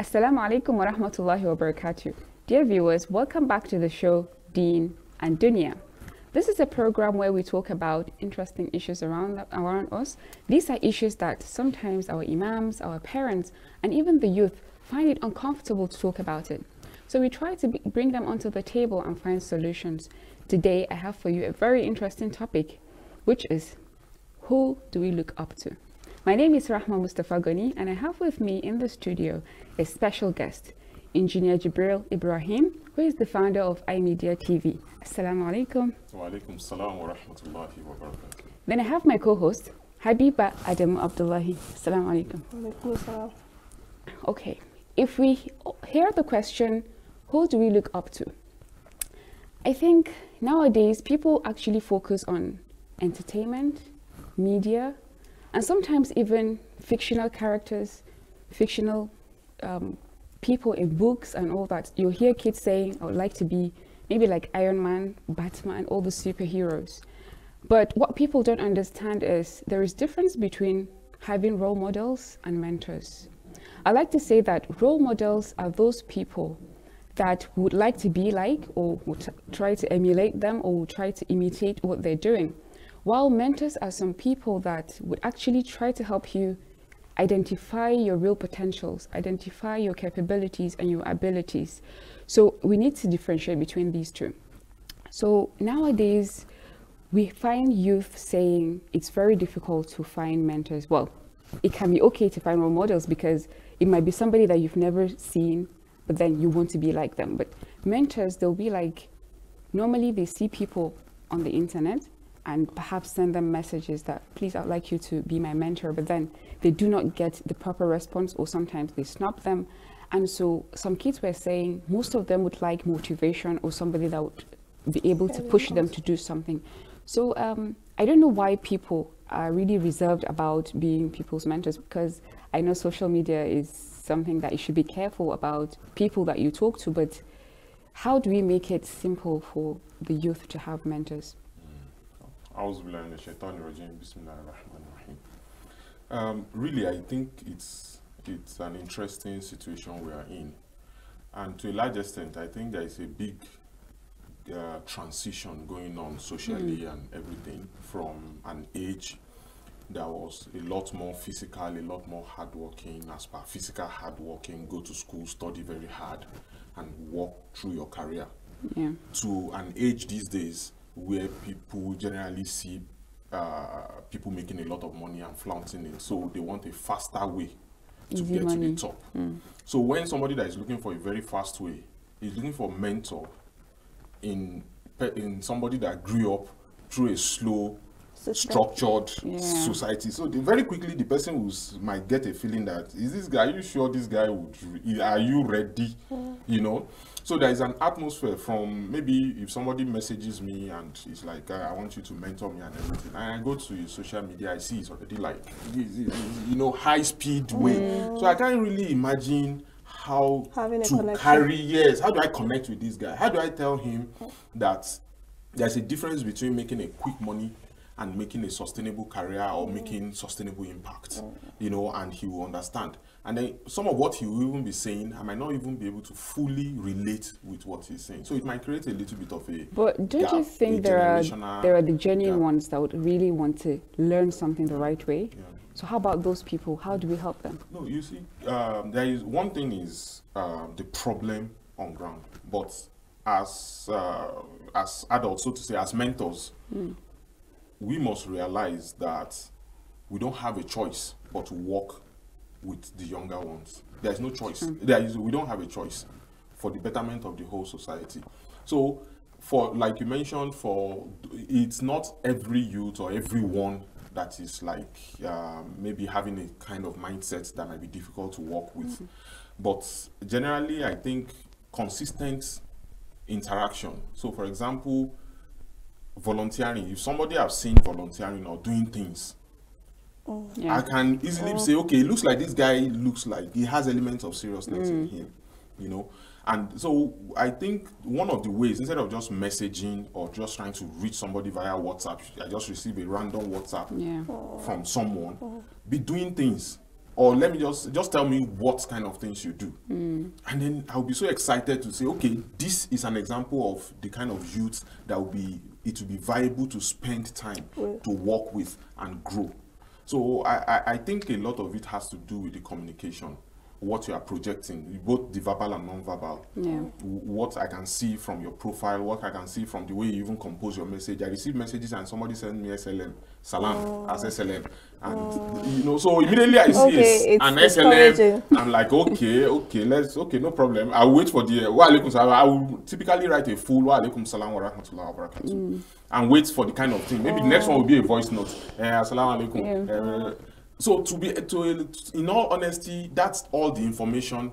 Assalamu alaikum wa rahmatullahi wa barakatuh. Dear viewers, welcome back to the show Deen and Dunya. This is a program where we talk about interesting issues around us. These are issues that sometimes our imams, our parents, and even the youth find it uncomfortable to talk about it. So we try to bring them onto the table and find solutions. Today, I have for you a very interesting topic, which is, who do we look up to? My name is Rahma Mustafa Ghani, and I have with me in the studio a special guest, Engineer Jibril Ibrahim, who is the founder of I-Media TV. Assalamu alaikum. Wa alaikum salam wa rahmatullahi wa barakatuh. Then I have my co-host, Habiba Adamu Abdullahi. Assalamu alaikum. Alaikum salam. Okay, if we hear the question, who do we look up to? I think nowadays people actually focus on entertainment, media, and sometimes even fictional characters, fictional people in books and all that. You'll hear kids saying, I would like to be maybe like Iron Man, Batman, all the superheroes. But what people don't understand is there is difference between having role models and mentors. I like to say that role models are those people that would like to be like, or would try to emulate them, or would try to imitate what they're doing. While mentors are some people that would actually try to help you identify your real potentials, identify your capabilities and your abilities. So we need to differentiate between these two. So nowadays, we find youth saying it's very difficult to find mentors. Well, it can be okay to find role models because it might be somebody that you've never seen, but then you want to be like them. But mentors, they'll be like, normally they see people on the internet and perhaps send them messages that, please, I'd like you to be my mentor, but then they do not get the proper response, or sometimes they snub them. And so some kids were saying most of them would like motivation or somebody that would be able to push them to do something. So I don't know why people are really reserved about being people's mentors, because I know social media is something that you should be careful about people that you talk to, but how do we make it simple for the youth to have mentors? Really, I think it's an interesting situation we are in, and to a large extent, I think there is a big transition going on socially and everything, from an age that was a lot more physical, a lot more hardworking, as per physical hardworking, go to school, study very hard, and walk through your career, to an age these days where people generally see people making a lot of money and flaunting it, so they want a faster way to get to the top. So when somebody that is looking for a very fast way is looking for a mentor in somebody that grew up through a slow, structured society, so very quickly the person might get a feeling that, is this guy, are you sure this guy would, are you ready? You know, so there is an atmosphere from, maybe if somebody messages me and it's like, I want you to mentor me and everything, and I go to your social media, I see it's already like, you know, high speed way. So I can't really imagine how to carry, how do I connect with this guy? How do I tell him that there's a difference between making a quick money and making a sustainable career, or making sustainable impact, you know, and he will understand. And then some of what he will even be saying, I might not even be able to fully relate with what he's saying. So it might create a little bit of a But don't you think there are the genuine ones that would really want to learn something the right way? So how about those people? How do we help them? No, you see, there is one thing is the problem on ground, but as adults, so to say, as mentors, we must realize that we don't have a choice but to work with the younger ones. There is no choice. We don't have a choice for the betterment of the whole society. So, for, like you mentioned, it's not every youth or everyone that is like maybe having a kind of mindset that might be difficult to work with. But generally, I think consistent interaction. So, for example, volunteering. If somebody has seen volunteering or doing things, I can easily say, okay, it looks like this guy looks like he has elements of seriousness in him, you know. And so I think one of the ways, instead of just messaging or just trying to reach somebody via WhatsApp, I just receive a random WhatsApp from someone, be doing things or let me just tell me what kind of things you do. And then I'll be so excited to say, okay, this is an example of the kind of youth that will be viable to spend time to work with and grow. So I think a lot of it has to do with the communication, what you are projecting, both the verbal and non-verbal. Yeah. What I can see from your profile, what I can see from the way you even compose your message. I receive messages and somebody sends me SLM, salam, as SLM. And, you know, so immediately I see an SLM, I'm like, okay, no problem. I'll wait for the, wa alaikum salam. I will typically write a full, wa alaikum salam wa rahmatullahi wa barakatuh. And wait for the kind of thing. Maybe the next one will be a voice note. Assalamu alaikum. So in all honesty, that's all the information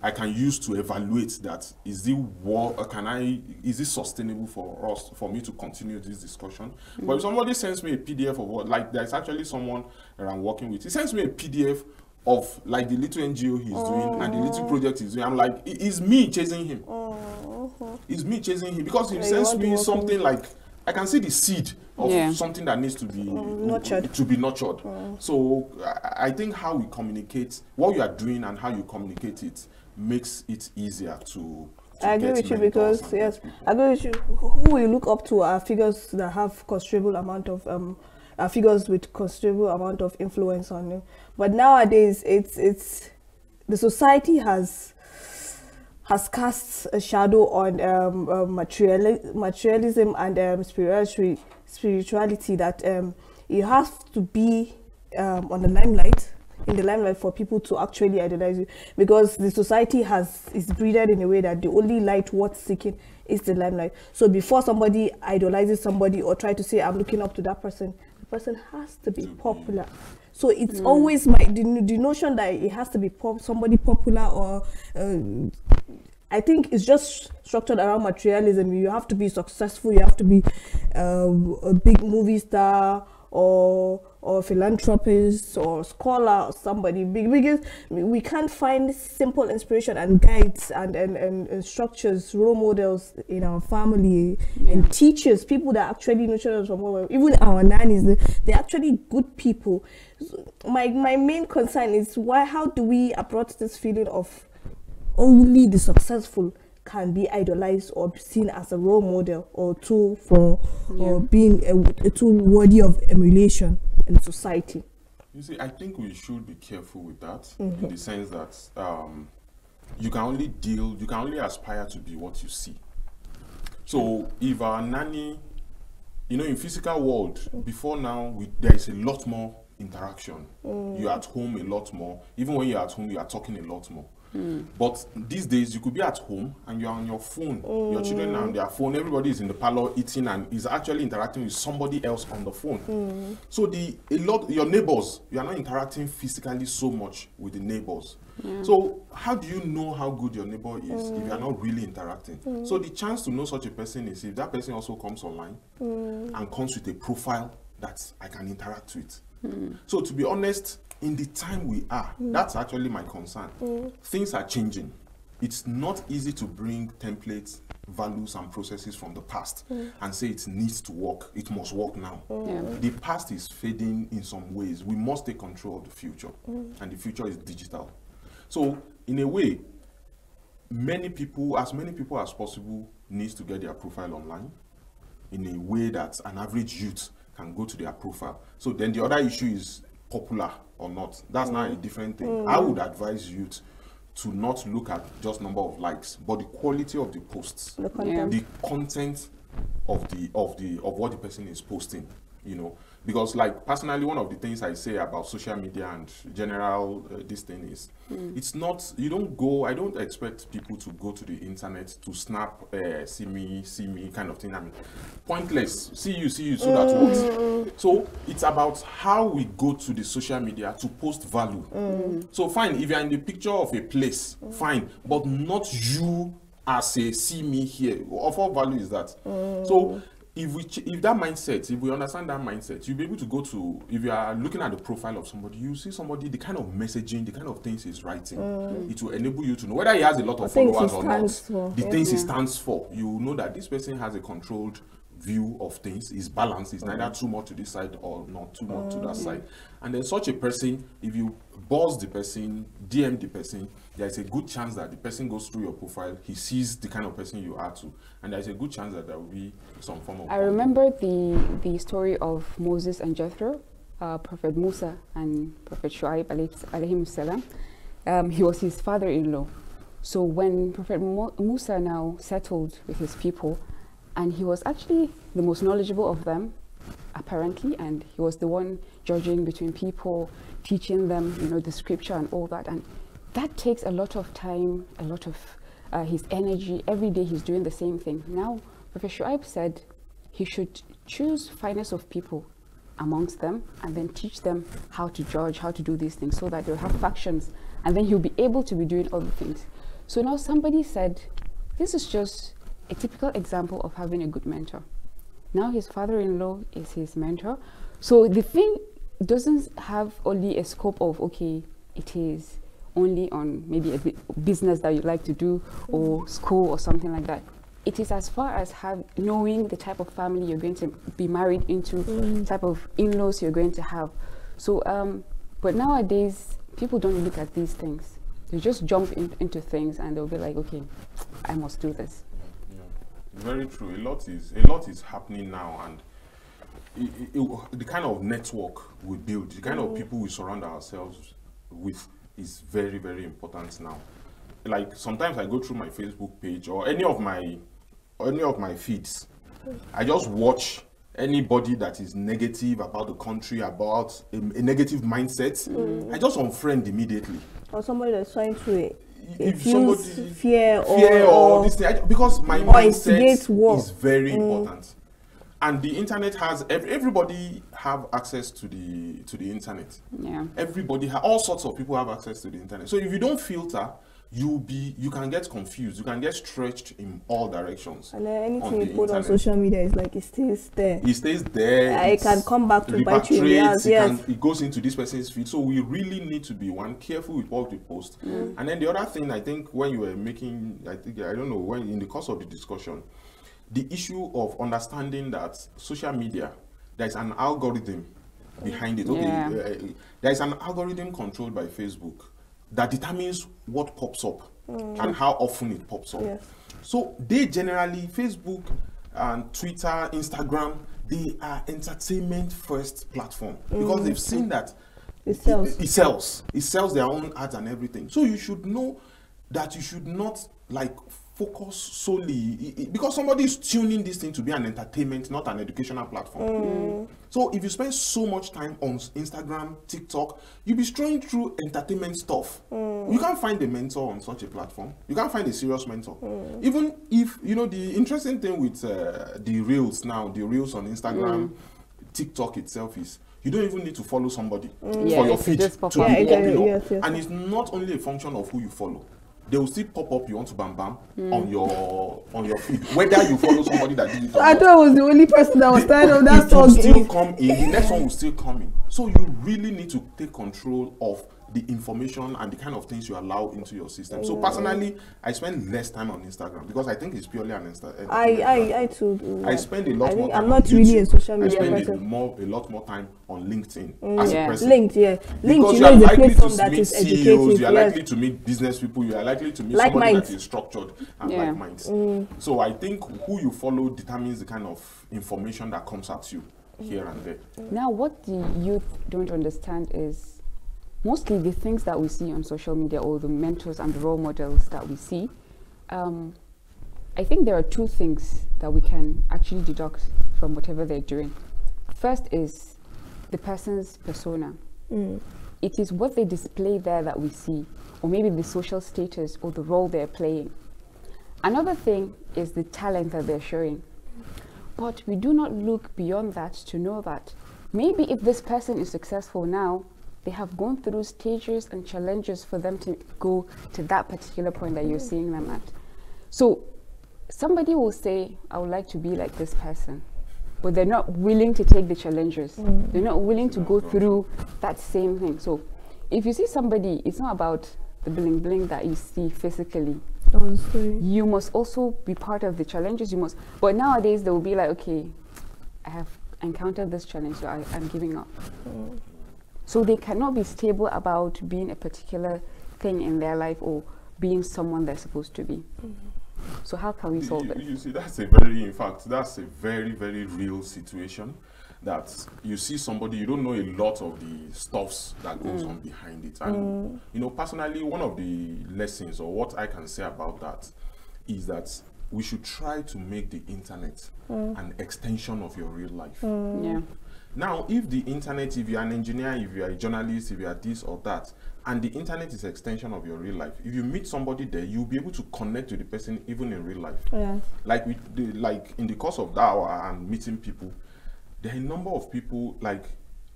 I can use to evaluate that. Is it sustainable for me to continue this discussion? But if somebody sends me a PDF of what, like there's actually someone that I'm working with, he sends me a PDF of like the little NGO he's doing and the little project he's doing. I'm like, it's me chasing him. It's me chasing him because he sends me something like, I can see the seed of something that needs to be nurtured. So I think how we communicate, what you are doing and how you communicate it makes it easier to I agree with you because, yes, I agree with you. Who we look up to are figures that have considerable amount of, figures with considerable amount of influence on you. But nowadays, it's the society has cast a shadow on materialism and spirituality that you have to be on the limelight, in the limelight for people to actually idolize you, because the society is breeded in a way that the only light worth seeking is the limelight. So before somebody idolizes somebody or try to say I'm looking up to that person, the person has to be popular. So it's always the notion that it has to be somebody popular, or I think it's just structured around materialism. You have to be successful, you have to be a big movie star or philanthropist or scholar or somebody big, because we can't find simple inspiration and guides and structures, role models in our family and teachers, people that actually nurture us from home. Even our nannies, they're actually good people. So my main concern is how do we approach this feeling of only the successful can be idolized or seen as a role model or tool for or being a tool worthy of emulation in society? You see, I think we should be careful with that, in the sense that you can only aspire to be what you see. So if our nanny, you know, in physical world, before now, there is a lot more interaction. You're at home a lot more. Even when you're at home, you are talking a lot more. But these days, you could be at home and you're on your phone. Your children are on their phone. Everybody is in the parlor eating and is actually interacting with somebody else on the phone. So your neighbors, you are not interacting physically so much with the neighbors. So how do you know how good your neighbor is if you are not really interacting? So the chance to know such a person is if that person also comes online and comes with a profile that I can interact with. So to be honest, in the time we are, that's actually my concern. Things are changing. It's not easy to bring templates, values, and processes from the past and say it needs to work. It must work now. The past is fading in some ways. We must take control of the future, and the future is digital. So, in a way, as many people as possible needs to get their profile online in a way that an average youth can go to their profile. So then the other issue is popular or not. That's not a different thing. I would advise youth to not look at just number of likes, but the quality of the posts, the content of what the person is posting, you know. Because like personally, one of the things I say about social media and general this thing is, it's not, I don't expect people to go to the internet to snap, see me kind of thing. I mean, pointless, see you, so that what? So it's about how we go to the social media to post value. So fine, if you're in the picture of a place, fine, but not you as a see me here. Of what value is that? So if that mindset, if we understand that mindset, you'll be able to go to, if you are looking at the profile of somebody, you see somebody, the kind of messaging, the kind of things he's writing. It will enable you to know whether he has a lot of followers or not. The things he stands for. You know that this person has a controlled view of things. Is balanced. It's neither too much to this side or not too much to that side. And then such a person, if you buzz the person, DM the person, there is a good chance that the person goes through your profile, he sees the kind of person you are too, and there is a good chance that there will be some form of... I remember the story of Moses and Jethro, Prophet Musa and Prophet Shu'aib alayhim salam. He was his father-in-law. So when Prophet Musa now settled with his people, and he was actually the most knowledgeable of them, apparently, and he was the one judging between people, teaching them, you know, the scripture and all that, and that takes a lot of time, a lot of his energy. Every day he's doing the same thing. Now, Prophet Shu'aib said he should choose finest of people amongst them and then teach them how to judge, how to do these things, so that they'll have factions, and then he'll be able to be doing other things. So now somebody said, this is just a typical example of having a good mentor. Now his father-in-law is his mentor. So the thing doesn't have only a scope of, okay, it is only on maybe a business that you like to do or school or something like that. It is as far as knowing the type of family you're going to be married into, type of in-laws you're going to have. So, but nowadays, people don't look at these things. They just jump into things and they'll be like, okay, I must do this. Very true. A lot is happening now, and the kind of network we build, the kind of people we surround ourselves with is very, very important now. Like sometimes I go through my Facebook page or any of my feeds, I just watch anybody that is negative about the country, about a negative mindset. I just unfriend immediately. Or somebody that's trying to fear or this thing, because my mindset is very important. And the internet has everybody have access to the internet. Yeah. Everybody all sorts of people have access to the internet. So if you don't filter, you can get confused. You can get stretched in all directions. And then anything you put on social media is like it stays there. It stays there. It can come back to bite you in the ass. Yes. It goes into this person's feed. So we really need to be careful with what we post. And then the other thing, I think when you were making, I don't know, when in the course of the discussion, the issue of understanding that social media, there's an algorithm behind it. Okay, there is an algorithm controlled by Facebook that determines what pops up and how often it pops up. Yes. So they generally, Facebook and Twitter, Instagram, they are entertainment first platform because they've seen that it sells their own ads and everything. So you should know that you should not like focus solely because somebody is tuning this thing to be an entertainment, not an educational platform. So if you spend so much time on Instagram, TikTok, you'll be strolling through entertainment stuff. You can't find a mentor on such a platform. You can't find a serious mentor. Even if, you know, the interesting thing with the reels now, the reels on Instagram, TikTok itself is, you don't even need to follow somebody for your feed to be popular. And it's not only a function of who you follow. They will still pop up you want to bam on your feed, whether you follow somebody that did it or not. I thought I was the only person that was tired of that song. It will still come in. The next one will still come in. So you really need to take control of the information and the kind of things you allow into your system. So personally, I spend less time on Instagram because I think it's purely an Instagram. I too. I spend a lot more time. I'm not really a social media person. I spend a lot more time on LinkedIn as a person. LinkedIn, because you are likely to meet CEOs, you are likely to meet business people, you are likely to meet somebody that is structured and like minds. So I think who you follow determines the kind of information that comes at you here and there. Now, what the youth don't understand is mostly the things that we see on social media, or the mentors and the role models that we see. I think there are two things that we can actually deduct from whatever they're doing. First is the person's persona. It is what they display there that we see, or maybe the social status or the role they're playing. Another thing is the talent that they're showing. But we do not look beyond that to know that maybe if this person is successful now, they have gone through stages and challenges for them to go to that particular point that you're seeing them at. So somebody will say, I would like to be like this person, but they're not willing to take the challenges. They're not willing to go through that same thing. So if you see somebody, it's not about the bling bling that you see physically. You must also be part of the challenges. But nowadays they will be like, okay, I have encountered this challenge, so I'm giving up. So they cannot be stable about being a particular thing in their life or being someone they're supposed to be. So how can we solve it? You see, that's a very, very real situation. That you see somebody, you don't know a lot of the stuffs that goes on behind it. And, you know, personally, one of the lessons or what I can say about that is that we should try to make the internet an extension of your real life. Yeah. Now, if the internet, if you're an engineer, if you're a journalist, if you're this or that, and the internet is an extension of your real life, if you meet somebody there, you'll be able to connect to the person even in real life. Like in the course of that hour and meeting people, there are a number of people like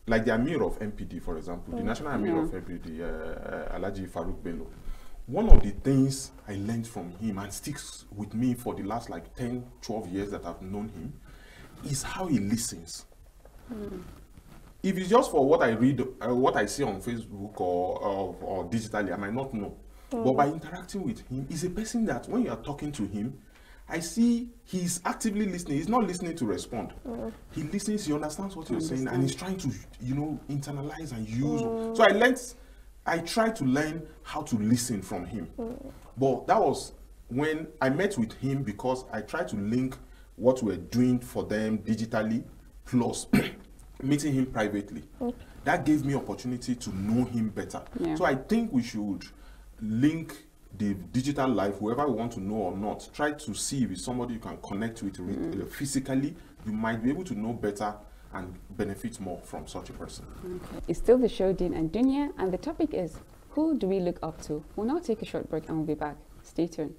the Amir of MPD, for example, the National Amir of MPD, Alhaji Farouk Bello. One of the things I learned from him and sticks with me for the last like 10, 12 years that I've known him is how he listens. If it's just for what I read, what I see on Facebook or digitally, I might not know. But by interacting with him, he's a person that when you are talking to him, I see he's actively listening. He's not listening to respond. He listens, he understands what you're saying, and he's trying to, you know, internalize and use. So I tried to learn how to listen from him. But that was when I met with him because I tried to link what we're doing for them digitally plus meeting him privately. That gave me opportunity to know him better. So I think we should link the digital life, whoever we want to know or not, try to see if it's somebody you can connect with physically. You might be able to know better and benefit more from such a person. It's still the show Deen and Dunya, and the topic is, who do we look up to? We'll now take a short break and we'll be back. Stay tuned.